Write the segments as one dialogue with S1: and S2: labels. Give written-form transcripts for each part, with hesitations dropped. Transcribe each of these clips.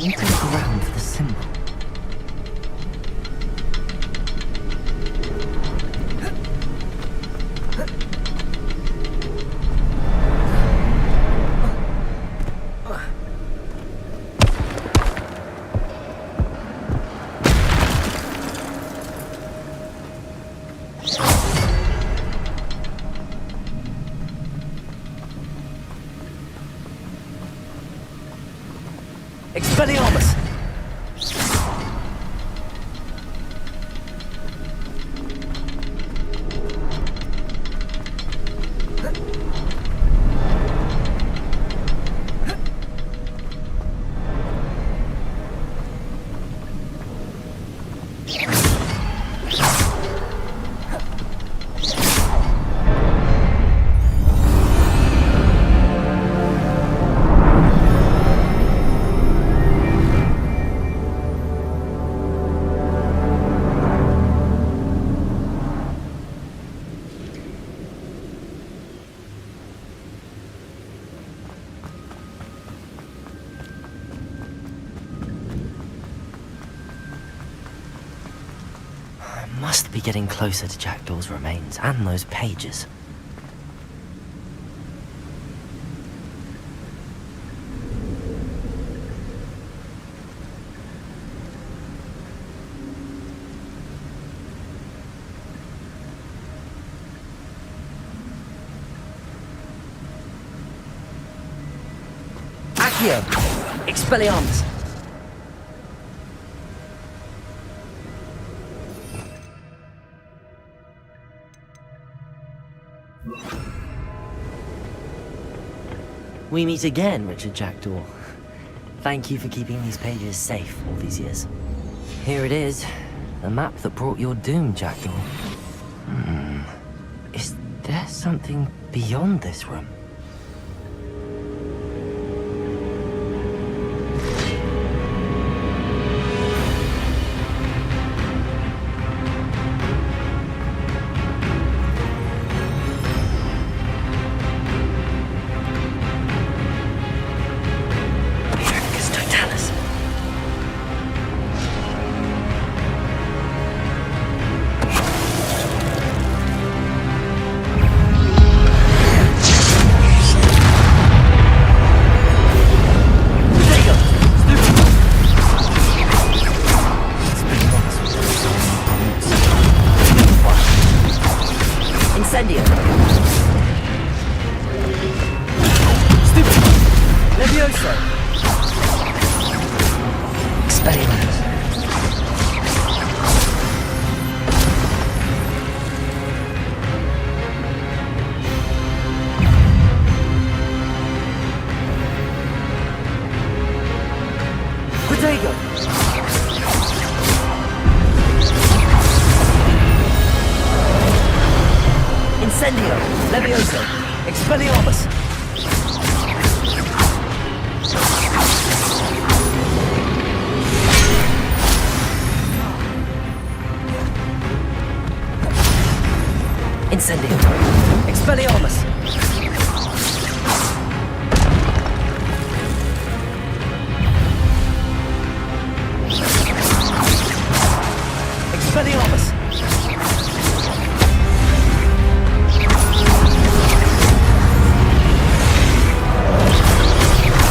S1: need to look around for the symbol.
S2: Expelliarmus!
S1: Must be getting closer to Jackdaw's remains and those pages.
S2: Accio! Expelliarmus!
S1: We meet again, Richard Jackdaw. Thank you for keeping these pages safe all these years. Here it is, the map that brought your doom, Jackdaw. Is there something beyond this room?
S2: Incendio! Stupid! Levioso! Expelliarmus! Protego! Incendio! Levioso! Expelliarmus! Incendio! Expelliarmus! Expelliarmus!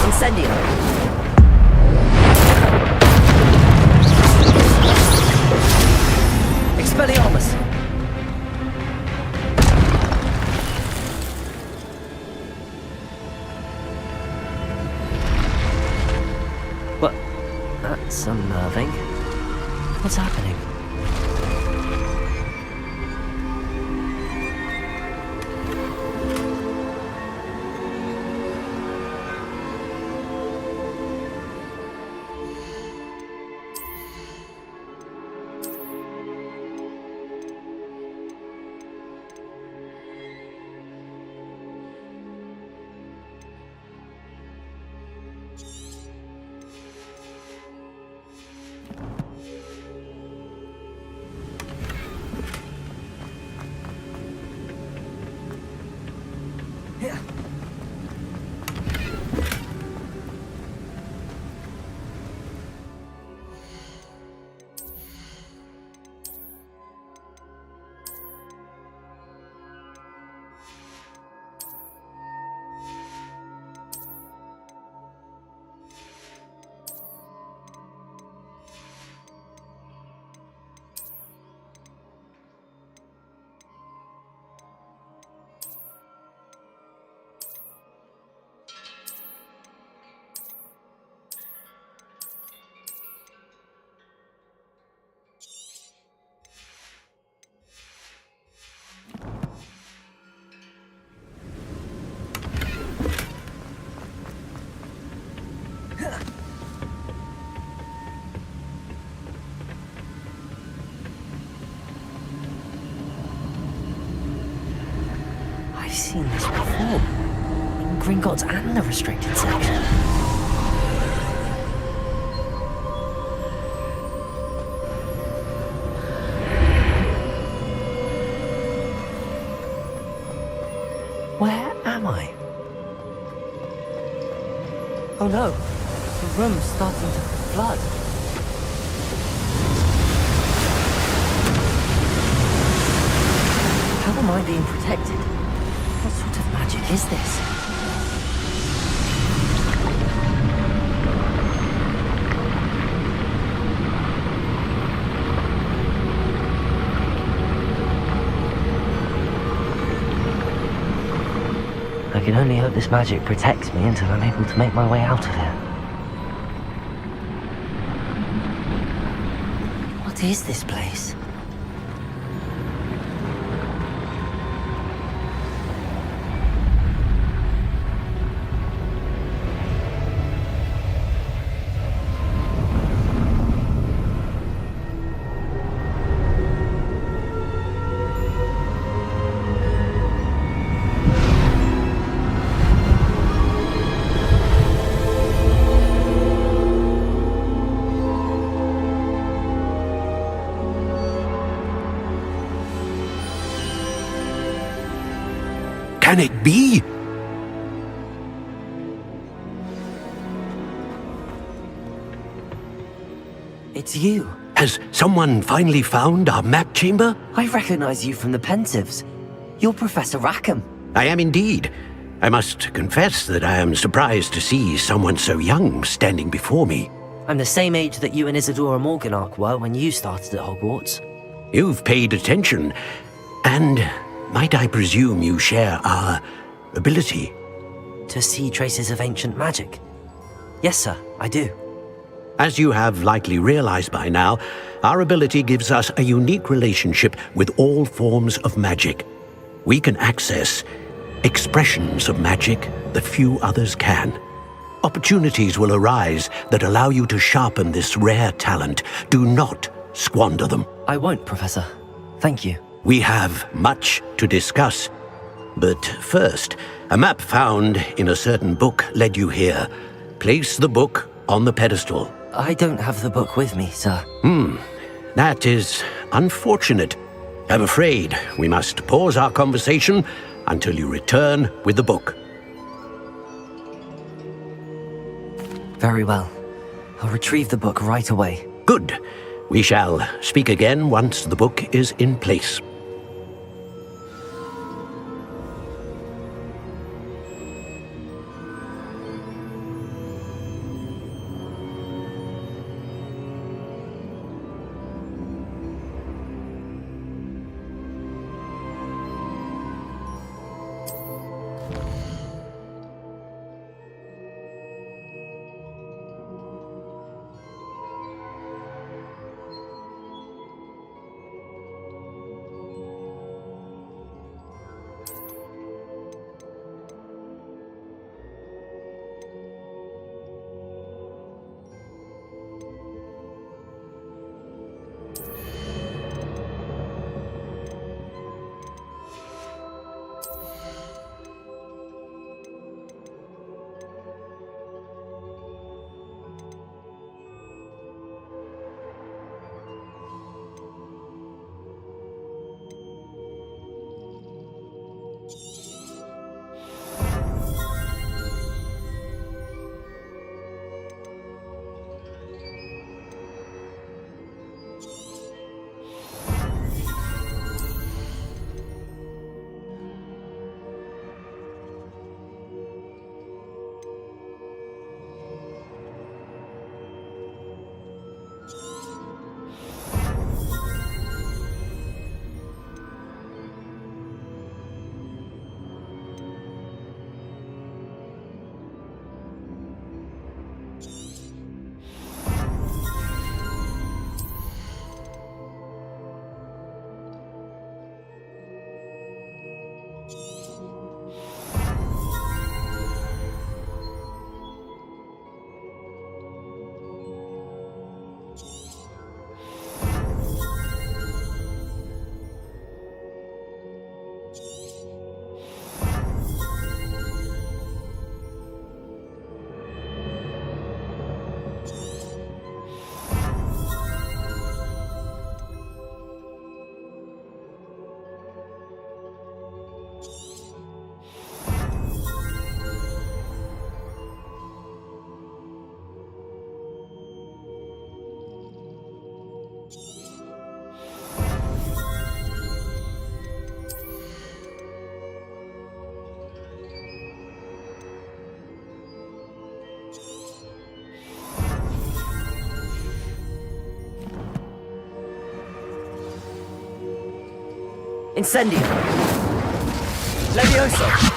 S2: Incendio! Expelliarmus!
S1: What? That's unnerving. What's happening? I've seen this before. In Gringotts and the restricted section. Where am I? Oh no, the room's starting to flood. How am I being protected? What sort of magic is this? I can only hope this magic protects me until I'm able to make my way out of here. What is this place?
S3: Can it be?
S1: It's you.
S3: Has someone finally found our map chamber?
S1: I recognize you from the Pensieves. You're Professor Rackham.
S3: I am indeed. I must confess that I am surprised to see someone so young standing before me.
S1: I'm the same age that you and Isadora Morganach were when you started at Hogwarts.
S3: You've paid attention, and might I presume you share our ability?
S1: To see traces of ancient magic? Yes, sir, I do.
S3: As you have likely realized by now, our ability gives us a unique relationship with all forms of magic. We can access expressions of magic that few others can. Opportunities will arise that allow you to sharpen this rare talent. Do not squander them.
S1: I won't, Professor. Thank you.
S3: We have much to discuss. But first, a map found in a certain book led you here. Place the book on the pedestal.
S1: I don't have the book with me, sir.
S3: That is unfortunate. I'm afraid we must pause our conversation until you return with the book.
S1: Very well. I'll retrieve the book right away.
S3: Good. We shall speak again once the book is in place.
S2: Incendio! Levioso!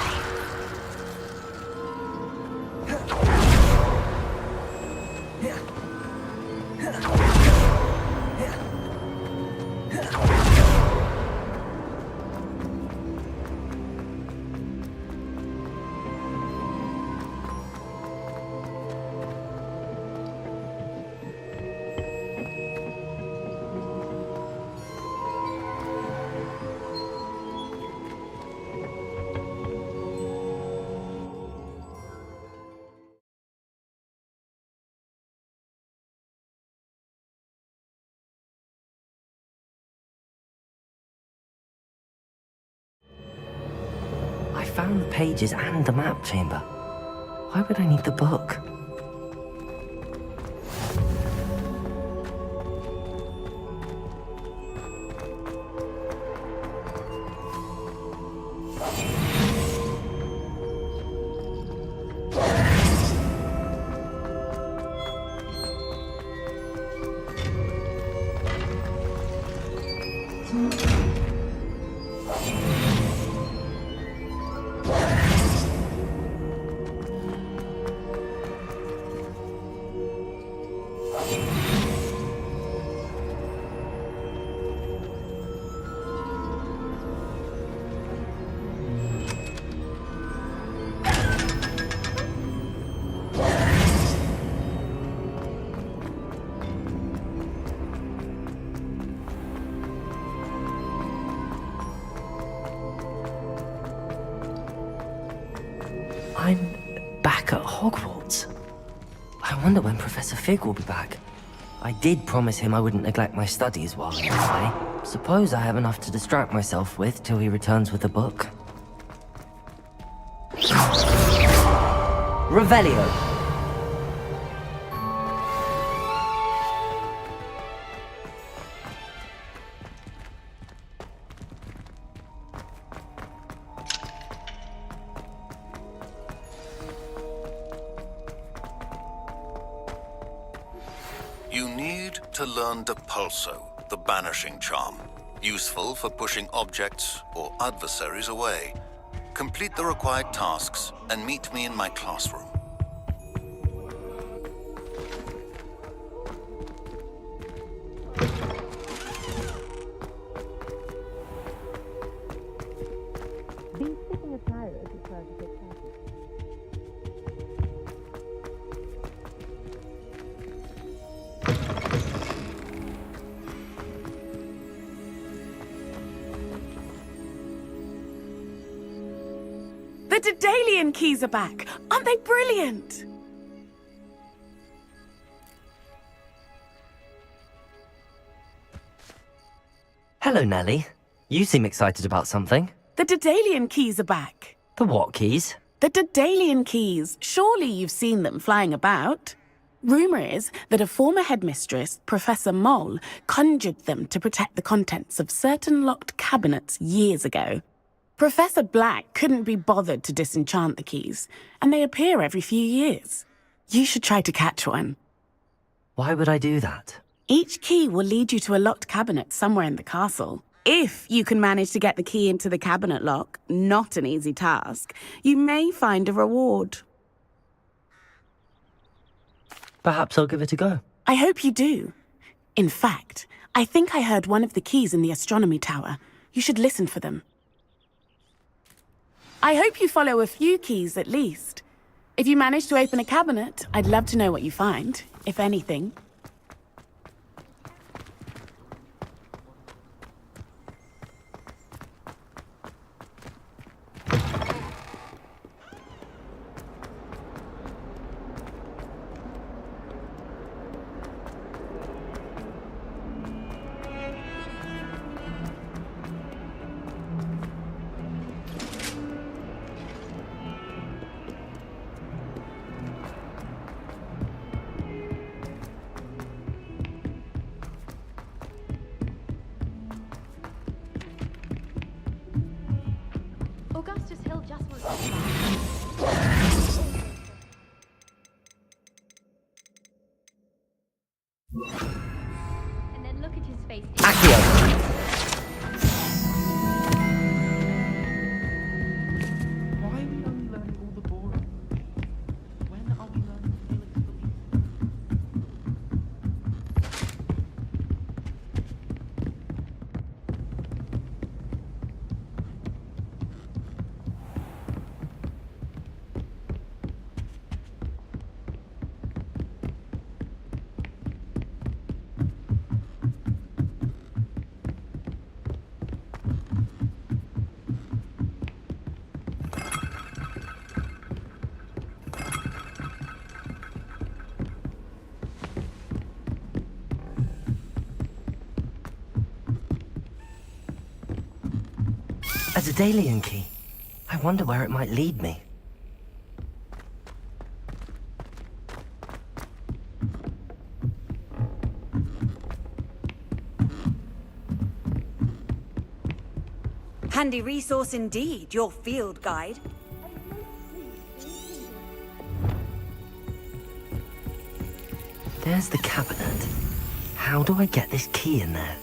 S1: I found the pages and the map chamber. Why would I need the book? I'm back at Hogwarts. I wonder when Professor Fig will be back. I did promise him I wouldn't neglect my studies while he was away. Suppose I have enough to distract myself with till he returns with the book.
S2: Revelio!
S4: You need to learn Depulso, the banishing charm. Useful for pushing objects or adversaries away. Complete the required tasks and meet me in my classroom.
S5: The Daedalian keys are back! Aren't they brilliant?
S1: Hello, Nellie. You seem excited about something.
S5: The Daedalian keys are back.
S1: The what keys?
S5: The Daedalian keys. Surely you've seen them flying about. Rumour is that a former headmistress, Professor Moll, conjured them to protect the contents of certain locked cabinets years ago. Professor Black couldn't be bothered to disenchant the keys, and they appear every few years. You should try to catch one.
S1: Why would I do that?
S5: Each key will lead you to a locked cabinet somewhere in the castle. If you can manage to get the key into the cabinet lock, not an easy task, you may find a reward.
S1: Perhaps I'll give it a go.
S5: I hope you do. In fact, I think I heard one of the keys in the astronomy tower. You should listen for them. I hope you follow a few keys at least. If you manage to open a cabinet, I'd love to know what you find, if anything.
S6: Augustus Hill just wants and then look at his face.
S2: Accio!
S1: Daedalian key. I wonder where it might lead me.
S6: Handy resource indeed, your field guide.
S1: There's the cabinet. How do I get this key in there?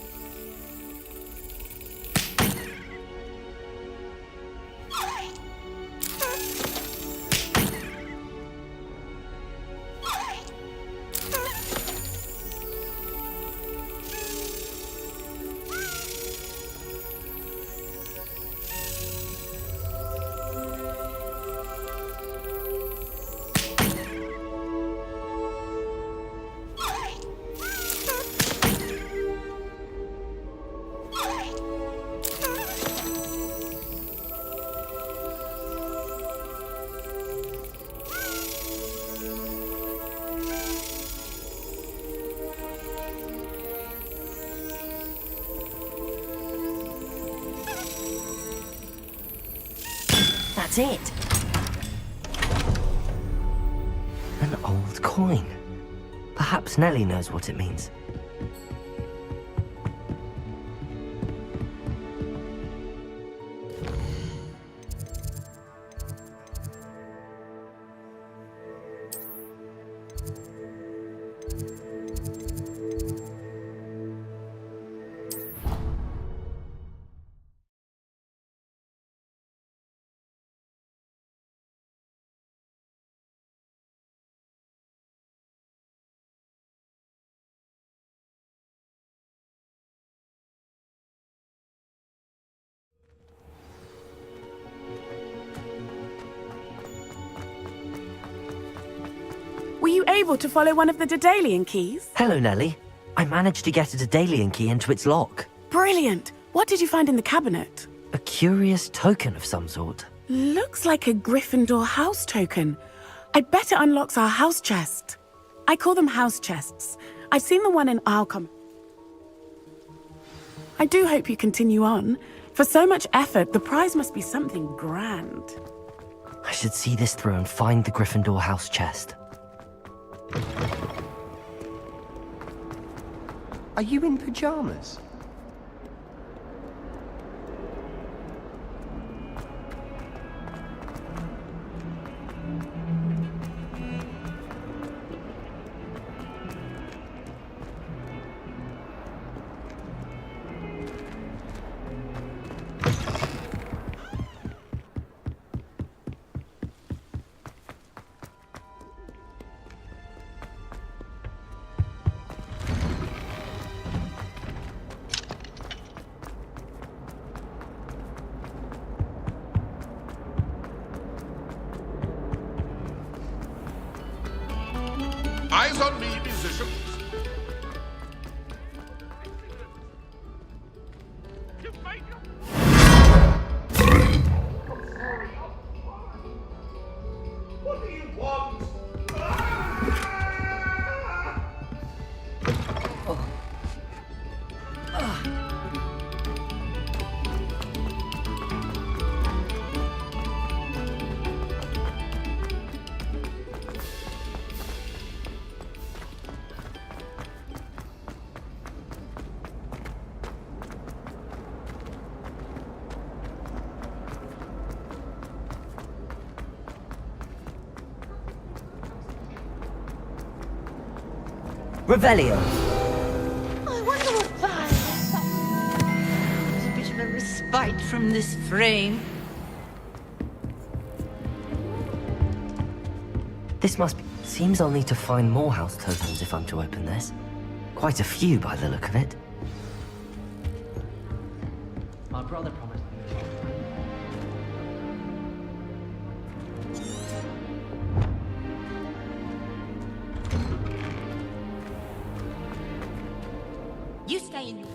S1: That's it. An old coin. Perhaps Nellie knows what it means.
S5: Were you able to follow one of the Daedalian keys?
S1: Hello, Nellie. I managed to get a Daedalian key into its lock.
S5: Brilliant! What did you find in the cabinet?
S1: A curious token of some sort.
S5: Looks like a Gryffindor house token. I bet it unlocks our house chest. I call them house chests. I've seen the one in Alcom. I do hope you continue on. For so much effort, the prize must be something grand.
S1: I should see this through and find the Gryffindor house chest.
S7: Are you in pajamas?
S8: Eyes on me, musicians. What do you want?
S1: Revelio.
S9: I wonder what that is. A bit of a respite from this frame.
S1: This must be... Seems I'll need to find more house tokens if I'm to open this. Quite a few by the look of it.
S2: My brother promised me.
S9: You stay in your...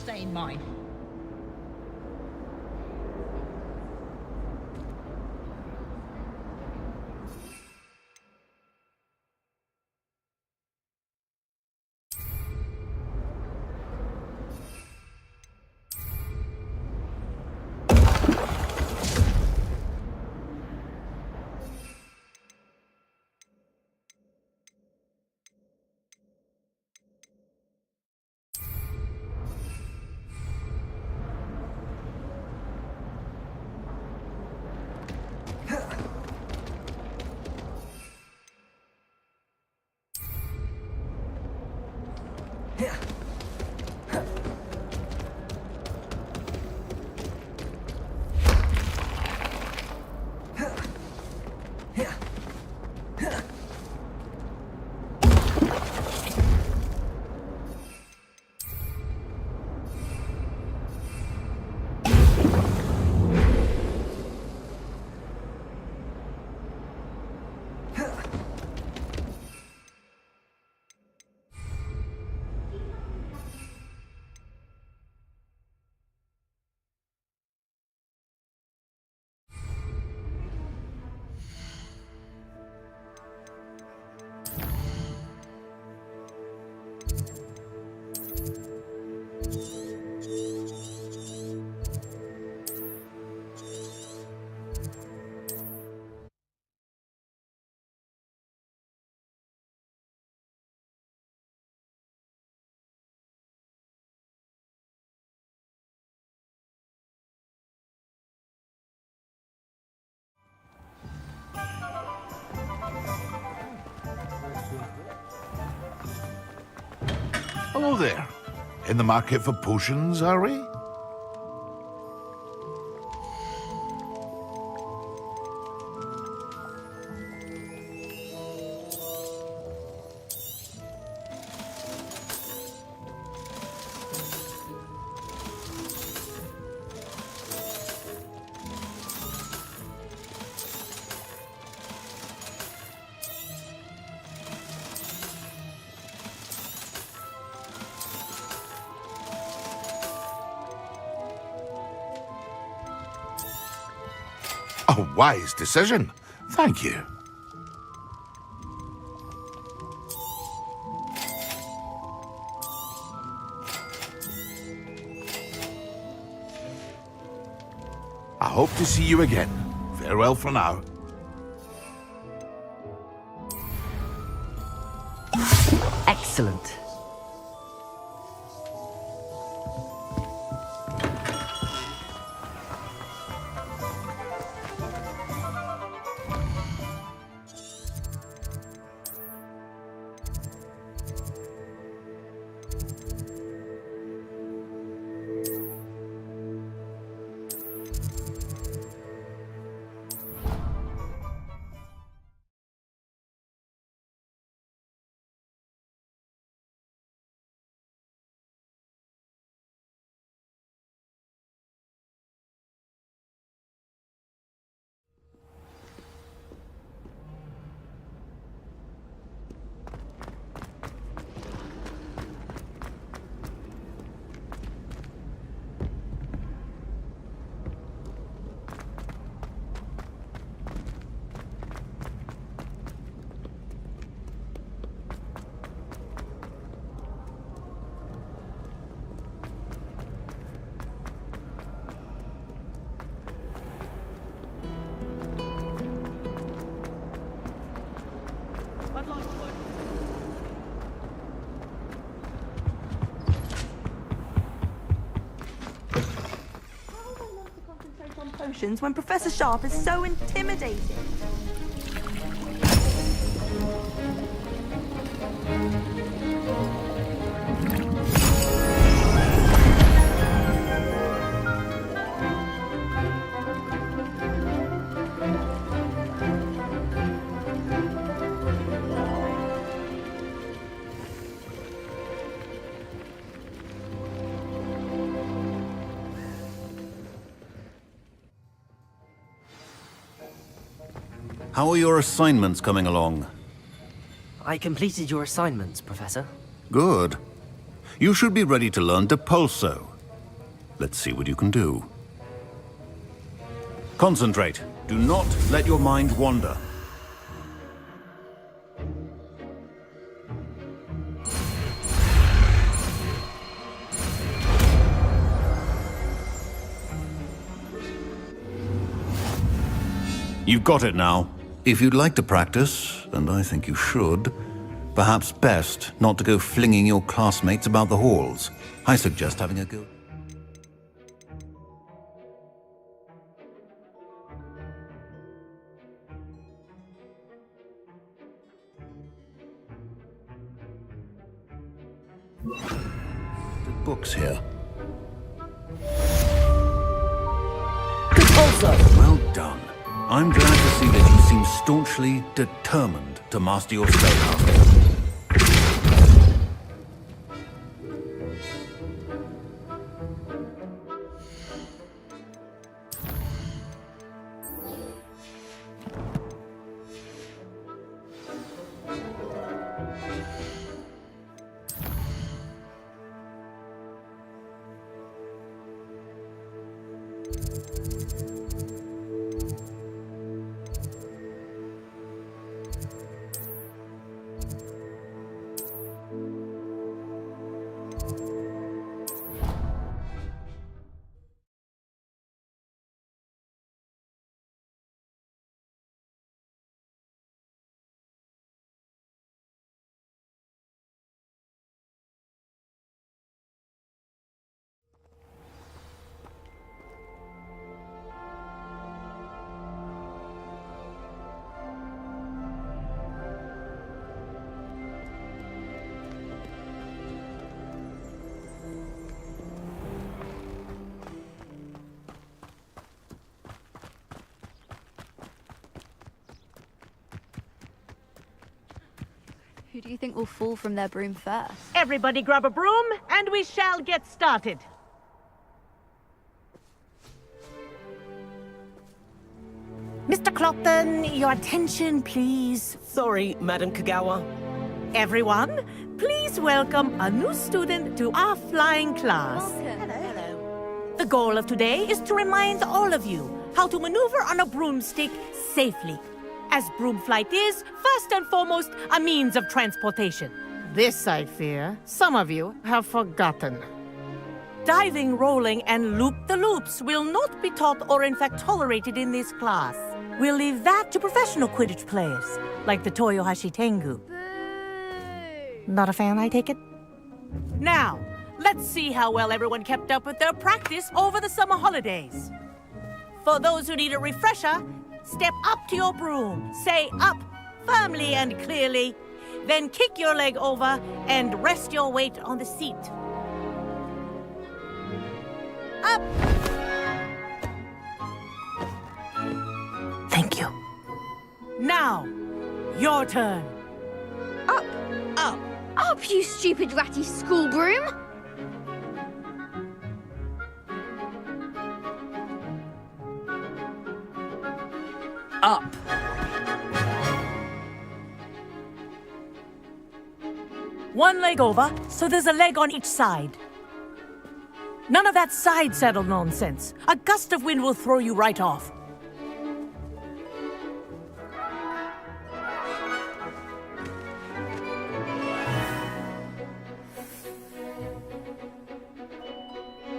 S9: Stay in mine.
S8: Hello there. In the market for potions, are we? A wise decision. Thank you. I hope to see you again. Farewell for now.
S1: Excellent.
S10: on potions when Professor Sharp is so intimidating.
S4: How are your assignments coming along?
S1: I completed your assignments, Professor.
S4: Good. You should be ready to learn Depulso. Let's see what you can do. Concentrate. Do not let your mind wander. You've got it now. If you'd like to practice, and I think you should, perhaps best not to go flinging your classmates about the halls. I suggest having a go. The books here. Well done. I'm glad to see that you seem staunchly determined to master your spellcasting.
S11: Who do you think will fall from their broom first?
S12: Everybody grab a broom, and we shall get started. Mr. Clopton, your attention, please.
S13: Sorry, Madam Kagawa.
S12: Everyone, please welcome a new student to our flying class.
S11: Hello.
S12: The goal of today is to remind all of you how to maneuver on a broomstick safely, as broom flight is, first and foremost, a means of transportation. This, I fear, some of you have forgotten. Diving, rolling, and loop-the-loops will not be taught or in fact tolerated in this class. We'll leave that to professional Quidditch players, like the Toyohashi Tengu. Not a fan, I take it? Now, let's see how well everyone kept up with their practice over the summer holidays. For those who need a refresher, step up to your broom, say up firmly and clearly, then kick your leg over and rest your weight on the seat. Up! Thank you. Now, your turn.
S11: Up!
S12: Up!
S11: Up, you stupid ratty school broom!
S13: Up.
S12: One leg over, so there's a leg on each side. None of that side saddle nonsense. A gust of wind will throw you right off.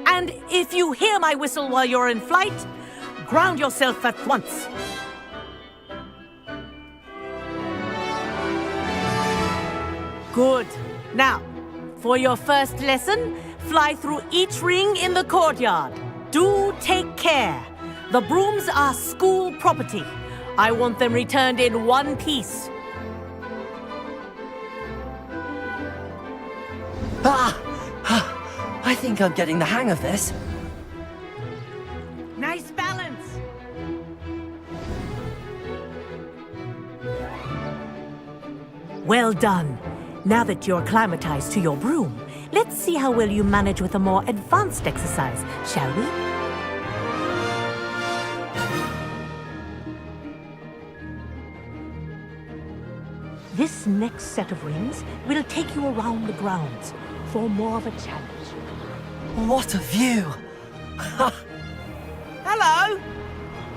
S12: And if you hear my whistle while you're in flight, ground yourself at once. Good. Now, for your first lesson, fly through each ring in the courtyard. Do take care. The brooms are school property. I want them returned in one piece.
S1: I think I'm getting the hang of this.
S12: Nice balance. Well done. Now that you're acclimatized to your broom, let's see how well you manage with a more advanced exercise, shall we? This next set of rings will take you around the grounds for more of a challenge.
S1: What a view!
S13: Hello!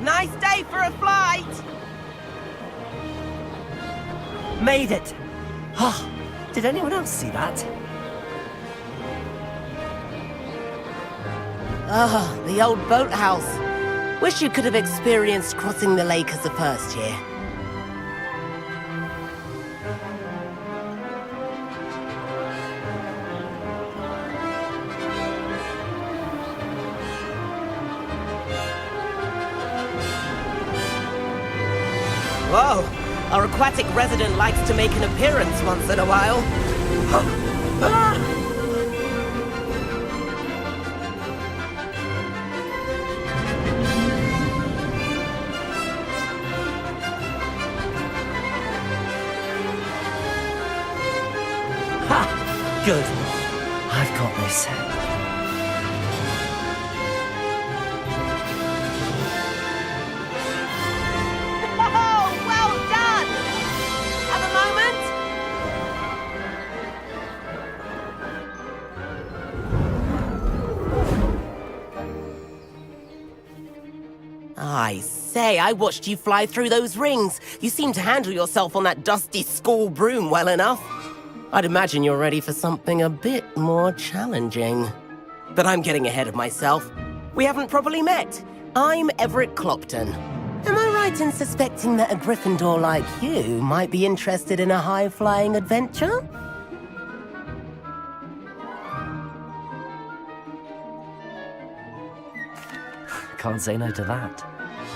S13: Nice day for a flight!
S1: Made it! Oh, did anyone else see that?
S14: Ah, the old boathouse. Wish you could have experienced crossing the lake as a first year. Whoa! Our aquatic resident likes to make an appearance once in a while.
S1: Ha! Good. I've got this.
S14: I say, I watched you fly through those rings. You seem to handle yourself on that dusty school broom well enough. I'd imagine you're ready for something a bit more challenging. But I'm getting ahead of myself. We haven't properly met. I'm Everett Clopton. Am I right in suspecting that a Gryffindor like you might be interested in a high-flying adventure?
S1: Can't say no to that.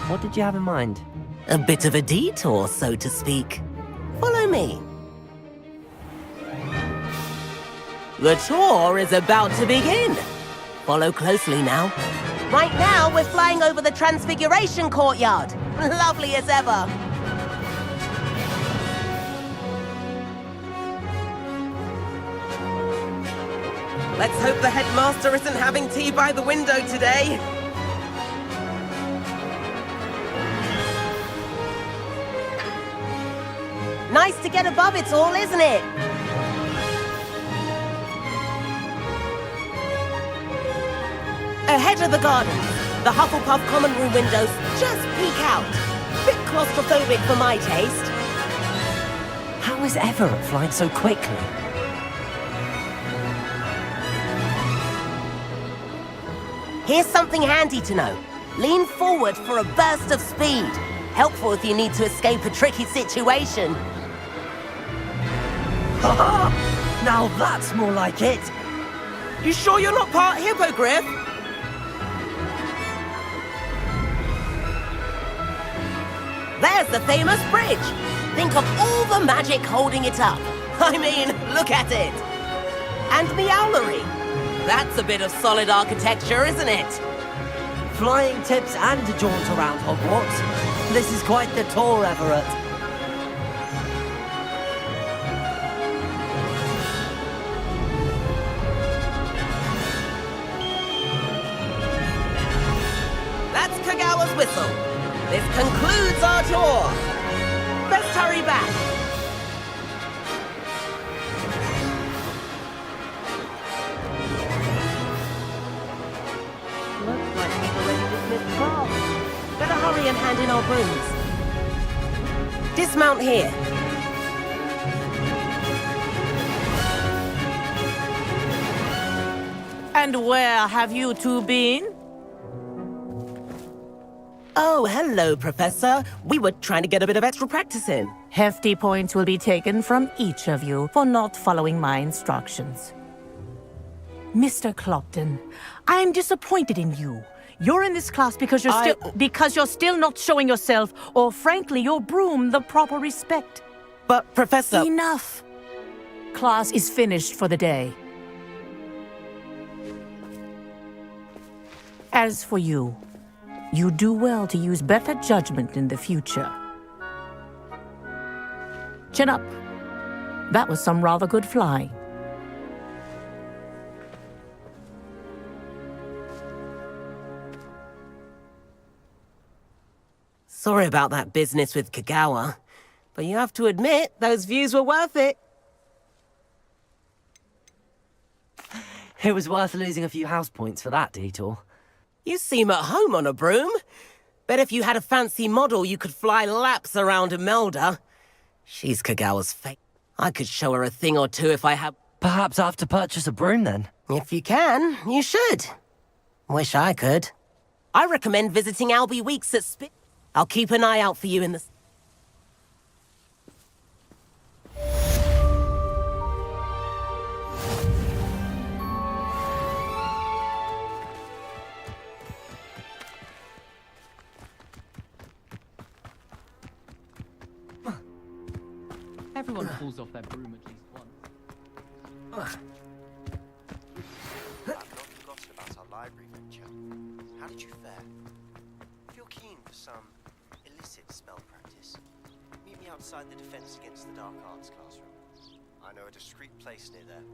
S1: What did you have in mind?
S14: A bit of a detour, so to speak. Follow me. The tour is about to begin. Follow closely now. Right now, we're flying over the Transfiguration Courtyard. Lovely as ever. Let's hope the headmaster isn't having tea by the window today. Nice to get above it all, isn't it? Ahead of the garden, the Hufflepuff common room windows just peek out. Bit claustrophobic for my taste.
S1: How is Everett flying so quickly?
S14: Here's something handy to know. Lean forward for a burst of speed. Helpful if you need to escape a tricky situation.
S1: Now that's more like it.
S14: You sure you're not part hippogriff? There's the famous bridge. Think of all the magic holding it up. I mean, look at it. And Meowlery. That's a bit of solid architecture, isn't it?
S1: Flying tips and a jaunt around Hogwarts. This is quite the tour, Everett.
S14: That's Kagawa's whistle. This concludes our tour. Best hurry back. Looks like we've already dismissed class. Better hurry and hand in our brooms. Dismount here.
S12: And where have you two been?
S14: Oh, hello, Professor. We were trying to get a bit of extra practice in.
S12: Hefty points will be taken from each of you for not following my instructions. Mr. Clopton, I'm disappointed in you. You're in this class because you're still not showing yourself, or frankly, your broom the proper respect.
S14: But, Professor...
S12: Enough! Class is finished for the day. As for you, you do well to use better judgment in the future. Chin up. That was some rather good flying.
S14: Sorry about that business with Kagawa, but you have to admit, those views were worth it.
S1: It was worth losing a few house points for that detour.
S14: You seem at home on a broom. Bet if you had a fancy model, you could fly laps around Imelda. She's Kagawa's fate. I could show her a thing or two if I had...
S1: Perhaps I have to purchase a broom then?
S14: If you can, you should. Wish I could. I recommend visiting Albie Weeks at Spit. I'll keep an eye out for you in the...
S2: Everyone falls off their broom at least once.
S7: I've not forgotten about our library venture. How did you fare? If you're keen for some illicit spell practice, meet me outside the Defense Against the Dark Arts classroom. I know a discreet place near there.